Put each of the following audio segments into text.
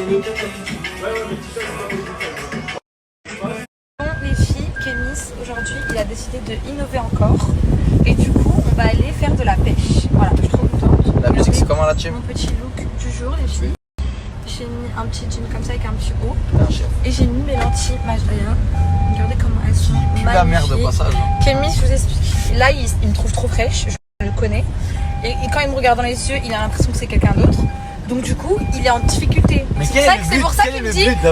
Les filles, Kémis, aujourd'hui, il a décidé de innover encore. Et du coup, on va aller faire de la pêche. Voilà, je suis trop contente. La musique, c'est comment la team? Mon petit look du jour, les filles. J'ai mis un petit jean comme ça avec un petit haut. Et j'ai mis mes lentilles Majrien. Regardez comment elles sont magnifiques. La merde de passage. Kémis, je vous explique. Là, il me trouve trop fraîche, je le connais. Et quand il me regarde dans les yeux, il a l'impression que c'est quelqu'un d'autre. Donc du coup, il est en difficulté. C'est pour ça qu'il me dit reste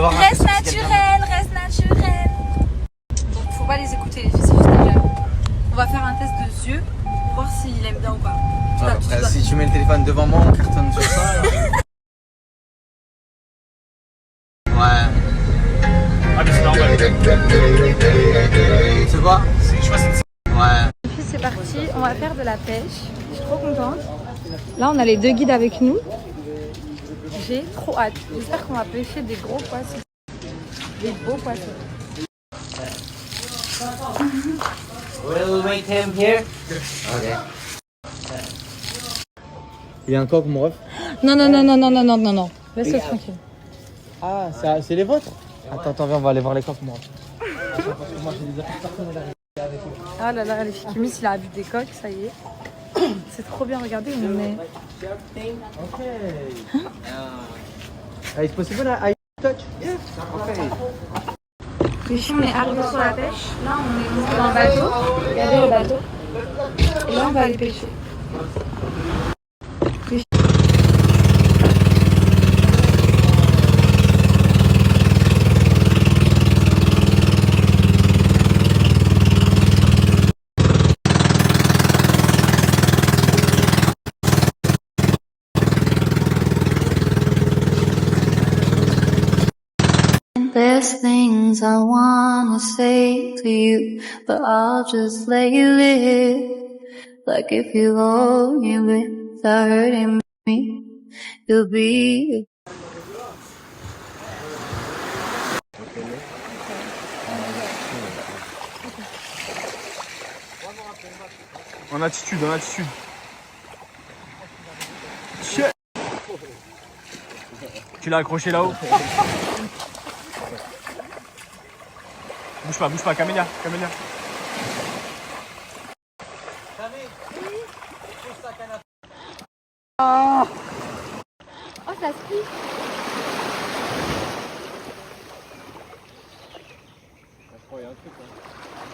naturel, reste naturel. Donc faut pas les écouter les filles, c'est juste agréable. On va faire un test de yeux pour voir s'il aime bien ou pas. Après, si tu mets le téléphone devant moi, on cartonne sur ça. Ouais. Ah mais c'est normal. Tu vois? Je vois cette... Ouais. Les filles, c'est parti, on va faire de la pêche. Je suis trop contente. Là, on a les deux guides avec nous. J'ai trop hâte. J'espère qu'on va pêcher des gros poissons. Des beaux poissons. We'll wait him here. Ok. Il y a un coq, mon ref? Non, non, non, non, non, non, non, non, non. Laisse-le tranquille. Ah, c'est les vôtres? Attends, viens, on va aller voir les coqs, moi. Ah là là, les filles, Kémis, il a bu des coques, ça y est. C'est trop bien, regardez où on est. Ok. Is possible I touch? Yes. Okay. Les filles, on est arrivés sur la pêche. Là, on est monté dans le bateau. Regardez le bateau. Et là, on va aller pêcher. There's things I wanna say to you, but I'll just let you live. Like if you hold me without hurting me, you'll be. En attitude, en attitude. Tiens. Tu l'as accroché là-haut. Bouge pas, Camélia. Oh, ça se plie.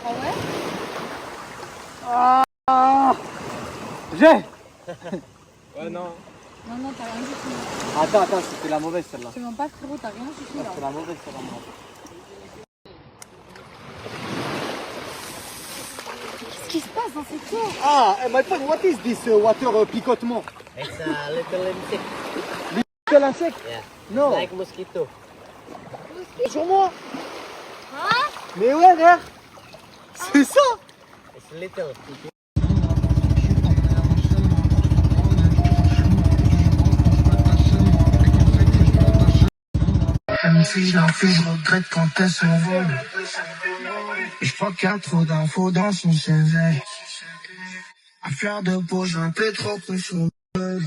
Ah ouais? Oh. J'ai. Ouais, non. Non, non, t'as rien du tout. Attends, c'était la mauvaise celle-là. Tu mens pas, frérot, t'as rien du tout là. C'était la mauvaise celle-là. Qu'est-ce qui se passe dans cette eau? Ah, my friend, what is this water picotement? It's a little insect. Quel insecte? Yeah. Non. Like mosquito. Sur moi? Mais ouais, frère. C'est ça. It's little. Même si je la fais, je regrette quand elle s'envole. Et je crois qu'il y a trop d'infos dans son CV. À faire de peau, j'ai un peu trop pris sur le gueule.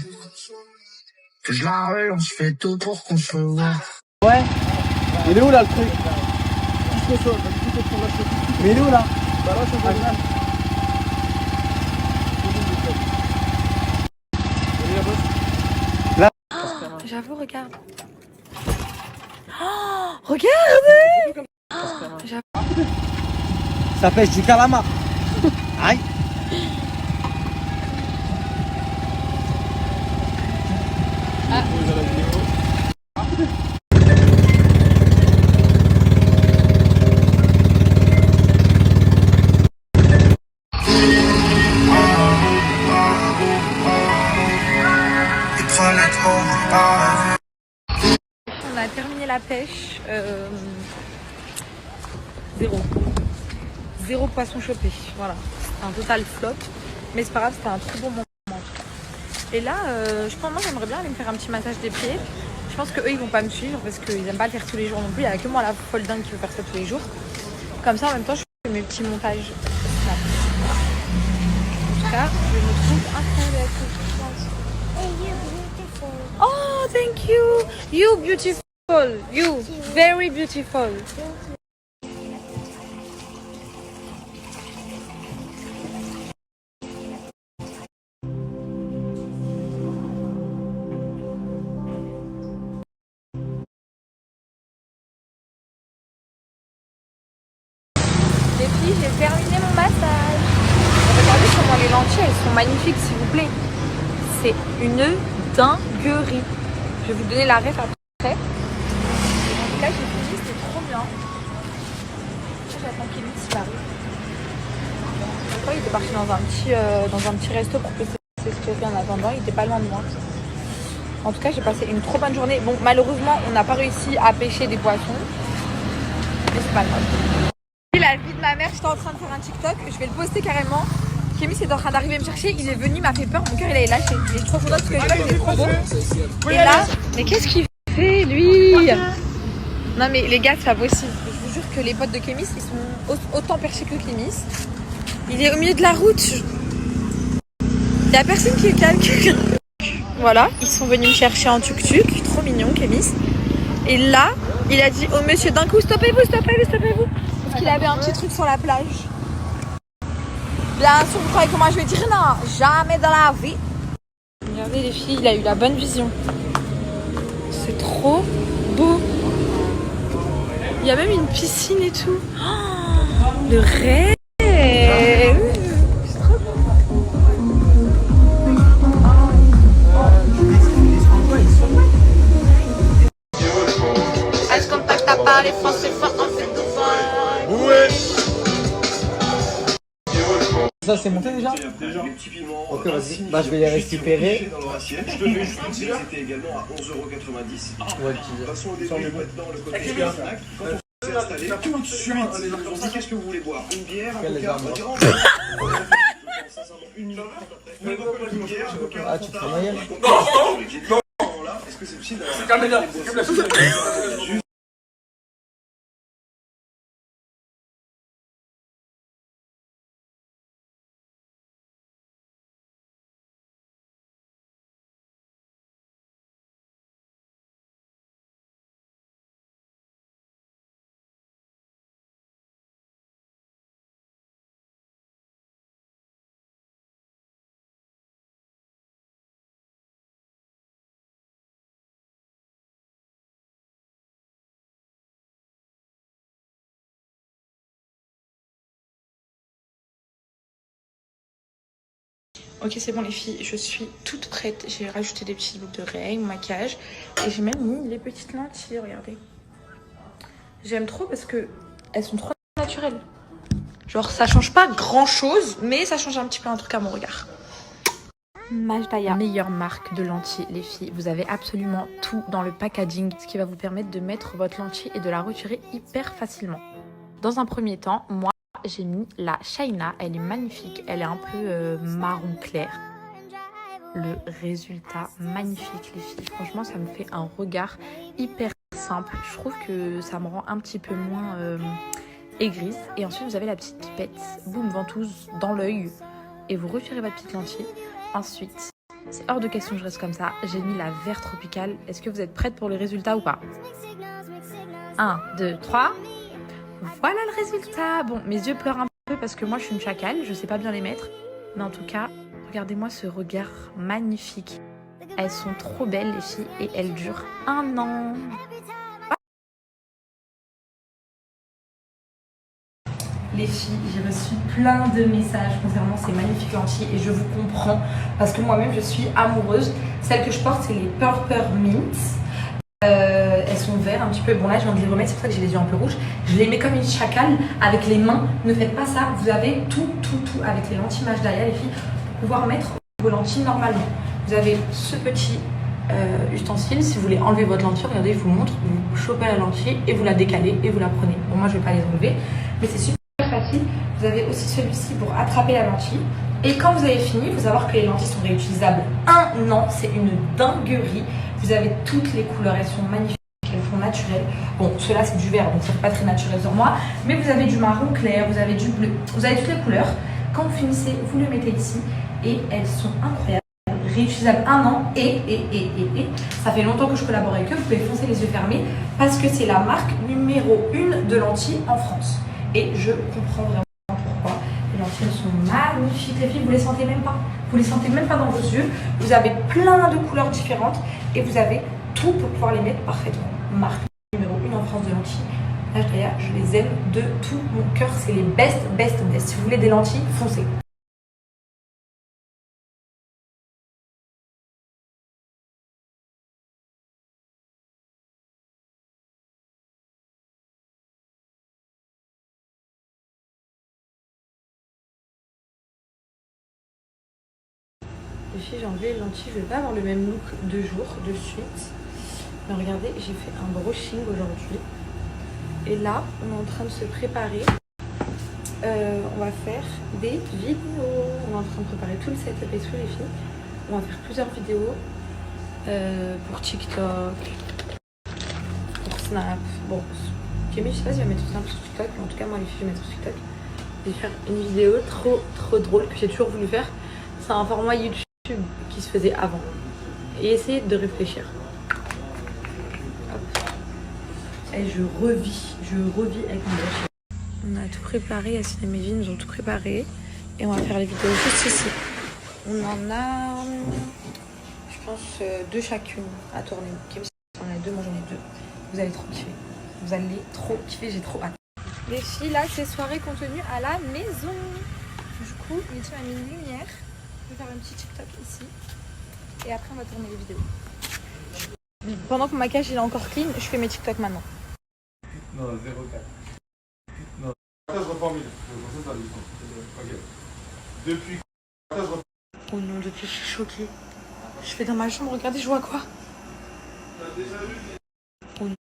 Que je la relance, je fais tout pour qu'on se voit. Ouais. Il est où là le truc? Mais il est où là? Bah là, c'est J'avoue, regarde. Oh, regardez! Ça pêche du calamar. Aïe. On a terminé la pêche. Zéro poisson chopé. Voilà. C'est un total flop. Mais c'est pas grave, c'était un très bon moment. Et là, je pense moi j'aimerais bien aller me faire un petit massage des pieds. Je pense qu'eux ils vont pas me suivre parce qu'ils aiment pas le faire tous les jours non plus. Il y a que moi la folle dingue qui veut faire ça tous les jours. Comme ça en même temps je fais mes petits montages. Snap. En tout cas, je me trouve incroyable avec ce truc. Oh, thank you. You beautiful. You, very beautiful. Les filles, j'ai terminé mon massage. Regardez comment les lentilles, elles sont magnifiques, s'il vous plaît. C'est une dinguerie. Je vais vous donner la ref après. En tout cas, j'ai fini, c'était trop bien. J'attends qu'il arrive. Je crois qu'il était parti dans un petit resto pour que c'est ce qu'il fait en attendant. Il était pas loin de moi. En tout cas, j'ai passé une trop bonne journée. Bon, malheureusement, on n'a pas réussi à pêcher des poissons. Mais c'est pas grave. La vie de ma mère, j'étais en train de faire un TikTok, je vais le poster carrément. Kémy est en train d'arriver me chercher, il est venu, il m'a fait peur, mon cœur il a lâché. Il est trop content parce que je vois qu'il est trop beau. Et là, mais qu'est-ce qu'il fait lui? Non mais les gars, c'est pas possible. Je vous jure que les potes de Kémy, ils sont autant perchés que Kémy. Il est au milieu de la route. Il y a personne qui le calcule. Voilà, ils sont venus me chercher en tuk-tuk, trop mignon Kémy. Et là, il a dit au monsieur d'un coup, stoppez-vous. Parce qu'il avait un petit truc sur la plage. Bien sûr, vous croyez que moi je vais dire non, jamais dans la vie. Regardez les filles, il a eu la bonne vision. C'est trop beau. Il y a même une piscine et tout. Oh, le rêve. C'est trop beau. Est-ce qu'on t'a parlé français fort en fait? Ouais. Ça c'est monté déjà? Ok, vas-y. Bah je vais les récupérer. Je te fais juste dire, c'était également à 11,90 €. Ouais, Passons au début maintenant le côté snack. Quand on s'est installé, tout de suite, ils nous ont dit qu'est-ce que vous voulez boire? Une bière, un coca, une minute. Une bière, un coca, Ah, tu te fais ma gueule? est-ce que c'est possible d'avoir... C'est comme la soupe. Ok, c'est bon les filles, je suis toute prête. J'ai rajouté des petites boucles d'oreilles, mon maquillage. Et j'ai même mis les petites lentilles, regardez. J'aime trop parce que elles sont trop naturelles. Genre ça change pas grand chose, mais ça change un petit peu un truc à mon regard. Majdaya, meilleure marque de lentilles les filles. Vous avez absolument tout dans le packaging, ce qui va vous permettre de mettre votre lentille et de la retirer hyper facilement. Dans un premier temps, moi j'ai mis la Shaina, elle est magnifique, elle est un peu marron clair. Le résultat magnifique les filles, franchement ça me fait un regard hyper simple. Je trouve que ça me rend un petit peu moins aigrise. Et ensuite vous avez la petite pipette, boum, ventouse dans l'œil et vous retirez votre petite lentille. Ensuite, c'est hors de question que je reste comme ça, j'ai mis la vert tropicale. Est-ce que vous êtes prête pour le résultat ou pas? 1, 2, 3... Voilà le résultat. Bon, mes yeux pleurent un peu parce que moi je suis une chacale, je sais pas bien les mettre. Mais en tout cas, regardez-moi ce regard magnifique. Elles sont trop belles les filles et elles durent 1 an. Les filles, j'ai reçu plein de messages concernant ces magnifiques lentilles et je vous comprends parce que moi-même je suis amoureuse. Celles que je porte, c'est les Purple Mint. Elles sont vertes un petit peu, bon là je viens de les remettre, c'est pour ça que j'ai les yeux un peu rouges. Je les mets comme une chacale avec les mains, ne faites pas ça, vous avez tout avec les lentilles Majdaya les filles pour pouvoir mettre vos lentilles normalement. Vous avez ce petit ustensile, si vous voulez enlever votre lentille, regardez je vous montre, vous chopez la lentille et vous la décalez et vous la prenez. Bon moi je vais pas les enlever, mais c'est super facile. Vous avez aussi celui-ci pour attraper la lentille. Et quand vous avez fini, il faut savoir que les lentilles sont réutilisables 1 an, c'est une dinguerie. Vous avez toutes les couleurs, elles sont magnifiques, elles font naturelles. Bon, ceux-là c'est du vert, donc c'est pas très naturel sur moi. Mais vous avez du marron clair, vous avez du bleu, vous avez toutes les couleurs. Quand vous finissez, vous le mettez ici et elles sont incroyables. réutilisable 1 an et ça fait longtemps que je collabore avec eux, vous pouvez foncer les yeux fermés parce que c'est la marque numéro 1 de lentilles en France. Et je comprends vraiment pourquoi. Les lentilles sont magnifiques les filles, vous les sentez même pas. Vous les sentez même pas dans vos yeux. Vous avez plein de couleurs différentes et vous avez tout pour pouvoir les mettre parfaitement. Marque numéro 1 en France de lentilles. Là, je les aime de tout mon cœur. C'est les best. Si vous voulez des lentilles, foncez. Les filles, j'ai enlevé les lentilles. Je vais pas avoir le même look 2 jours de suite. Mais regardez, j'ai fait un brushing aujourd'hui. Et là, on est en train de se préparer. On va faire des vidéos. On est en train de préparer tout le setup et tout, les filles. On va faire plusieurs vidéos pour TikTok, pour Snap. Bon, Camille, je sais pas si je vais mettre Snap sur TikTok, mais en tout cas, moi, les filles, je vais mettre sur TikTok. Je vais faire une vidéo trop drôle que j'ai toujours voulu faire. C'est un format YouTube qui se faisait avant. Et essayez de réfléchir. Hop. Et je revis avec mon brush. On a tout préparé, Yacine et Mévin nous ont tout préparé. Et on va faire les vidéos juste ici. On en a, je pense, 2 chacune à tourner. Kim, on en a 2, moi j'en ai 2. Vous allez trop kiffer. Vous allez trop kiffer, j'ai trop hâte. Les filles, là, c'est soirée contenue à la maison. Du coup, Mithy m'a mis une lumière. Je vais faire un petit TikTok ici. Et après, on va tourner les vidéos. Pendant que mon maquillage il est encore clean, je fais mes TikTok maintenant. Non, 0,4. Non. Je reformule. Ok. Depuis. Oh non, depuis, je suis choquée. Je vais dans ma chambre, regardez, je vois quoi? Oh non.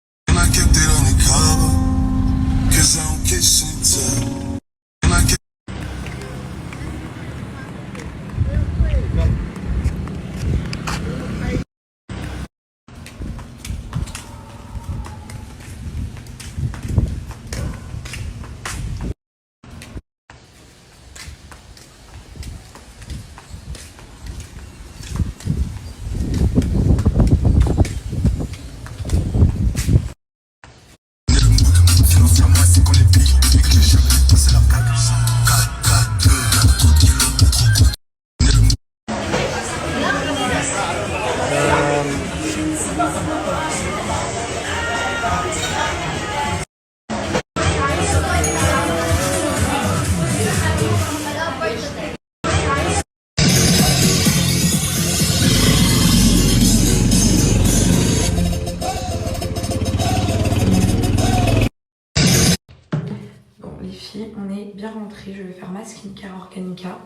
On est bien rentré, je vais faire ma skincare Organica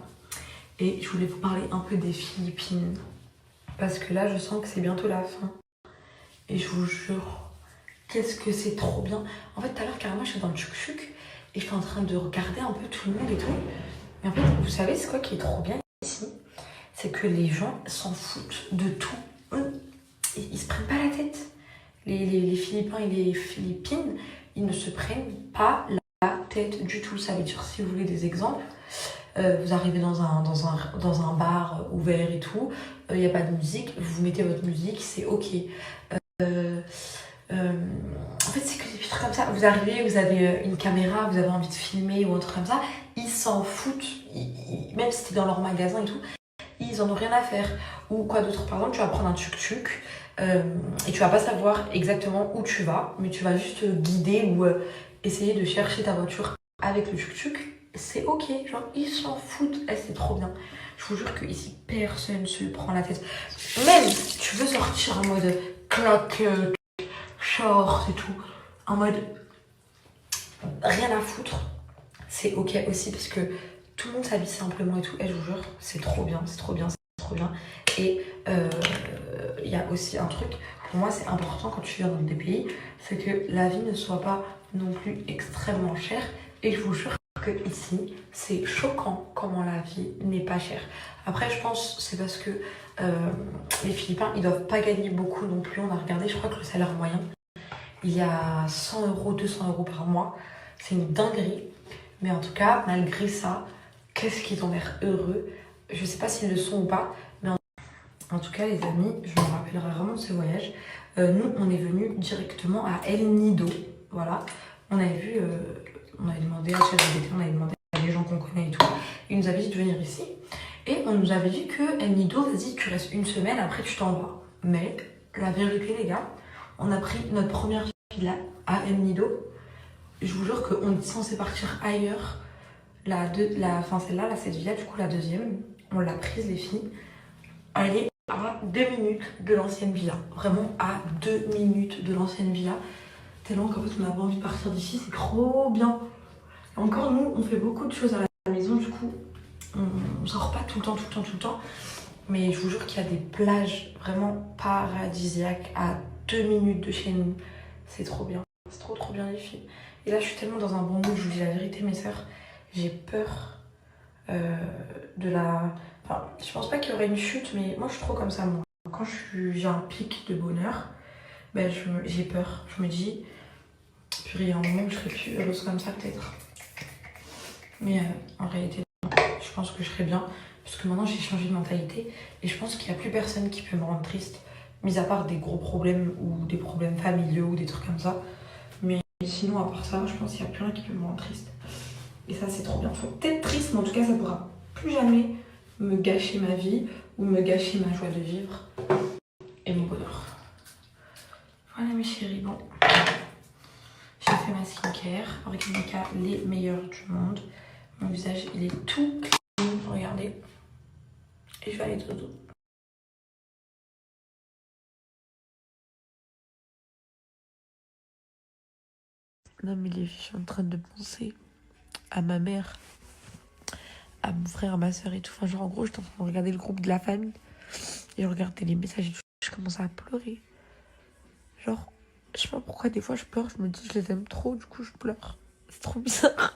et je voulais vous parler un peu des Philippines parce que là je sens que c'est bientôt la fin et je vous jure, qu'est-ce que c'est trop bien. En fait tout à l'heure carrément je suis dans le tchouk-tchouk et je suis en train de regarder un peu tout le monde et tout, mais en fait vous savez c'est quoi qui est trop bien ici, c'est que les gens s'en foutent de tout, ils se prennent pas la tête. Les Philippins et les Philippines, ils ne se prennent pas la tête du tout. Ça veut dire, si vous voulez des exemples, vous arrivez dans un bar ouvert et tout, il n'y a pas de musique, vous mettez votre musique, c'est ok. En fait c'est que des trucs comme ça, vous arrivez, vous avez une caméra, vous avez envie de filmer ou un truc comme ça, ils s'en foutent, même si c'est dans leur magasin et tout, ils en ont rien à faire. Ou quoi d'autre, par exemple tu vas prendre un tuk-tuk et tu vas pas savoir exactement où tu vas, mais tu vas juste guider ou essayer de chercher ta voiture avec le tuk-tuk, c'est ok, genre ils s'en foutent, c'est trop bien. Je vous jure que ici personne se prend la tête. Même si tu veux sortir en mode cloque, short et tout, en mode rien à foutre, c'est ok aussi parce que tout le monde s'habille simplement et tout. Et je vous jure, c'est trop bien, c'est trop bien, c'est trop bien. Et il y a aussi un truc, pour moi c'est important quand tu viens dans des pays, c'est que la vie ne soit pas non plus extrêmement chère. Et je vous jure que ici c'est choquant comment la vie n'est pas chère. Après je pense c'est parce que les Philippins ils doivent pas gagner beaucoup non plus. On a regardé, je crois que le salaire moyen il y a 100 €, 200 € par mois. C'est une dinguerie. Mais en tout cas malgré ça, qu'est-ce qu'ils ont l'air heureux. Je sais pas s'ils le sont ou pas, mais En tout cas les amis, je me rappellerai vraiment de ce voyage. Nous on est venu directement à El Nido. Voilà. On avait vu, on avait demandé à ChatGPT, on avait demandé à des gens qu'on connaît et tout. Ils nous avaient dit de venir ici. Et on nous avait dit que El Nido, vas-y tu restes une semaine, après tu t'en vas. Mais la vérité les gars, on a pris notre première villa à El Nido. Je vous jure qu'on est censé partir ailleurs. Celle-là, cette villa, du coup la deuxième, on l'a prise les filles. Elle est à 2 minutes de l'ancienne villa. Vraiment à 2 minutes de l'ancienne villa. Tellement qu'en fait on n'a pas envie de partir d'ici, c'est trop bien. Et encore nous, on fait beaucoup de choses à la maison, du coup on sort pas tout le temps. Mais je vous jure qu'il y a des plages vraiment paradisiaques à 2 minutes de chez nous. C'est trop bien. C'est trop bien les filles. Et là je suis tellement dans un bon mood, je vous dis la vérité mes sœurs. J'ai peur de la... Enfin, je pense pas qu'il y aurait une chute, mais moi je suis trop comme ça moi. Quand j'ai un pic de bonheur, ben, j'ai peur. Je me dis, purée, il y a un moment où je serai plus heureuse comme ça peut-être. Mais en réalité, je pense que je serai bien. Parce que maintenant j'ai changé de mentalité. Et je pense qu'il n'y a plus personne qui peut me rendre triste. Mis à part des gros problèmes ou des problèmes familiaux ou des trucs comme ça. Mais sinon, à part ça, je pense qu'il n'y a plus rien qui peut me rendre triste. Et ça, c'est trop bien. Faut peut-être triste, mais en tout cas, ça ne pourra plus jamais me gâcher ma vie ou me gâcher ma joie de vivre et mon bonheur. Voilà mes chéris, bon. J'ai fait ma skincare. Organica, les meilleurs du monde. Mon visage, il est tout clean. Regardez. Et je vais aller dodo. Non mais les filles, je suis en train de penser à ma mère, à mon frère, à ma soeur et tout. Enfin, genre en gros, j'étais en train de regarder le groupe de la famille et je regardais les messages et tout. Je commençais à pleurer. Genre, je sais pas pourquoi des fois je pleure, je me dis je les aime trop, du coup je pleure. C'est trop bizarre.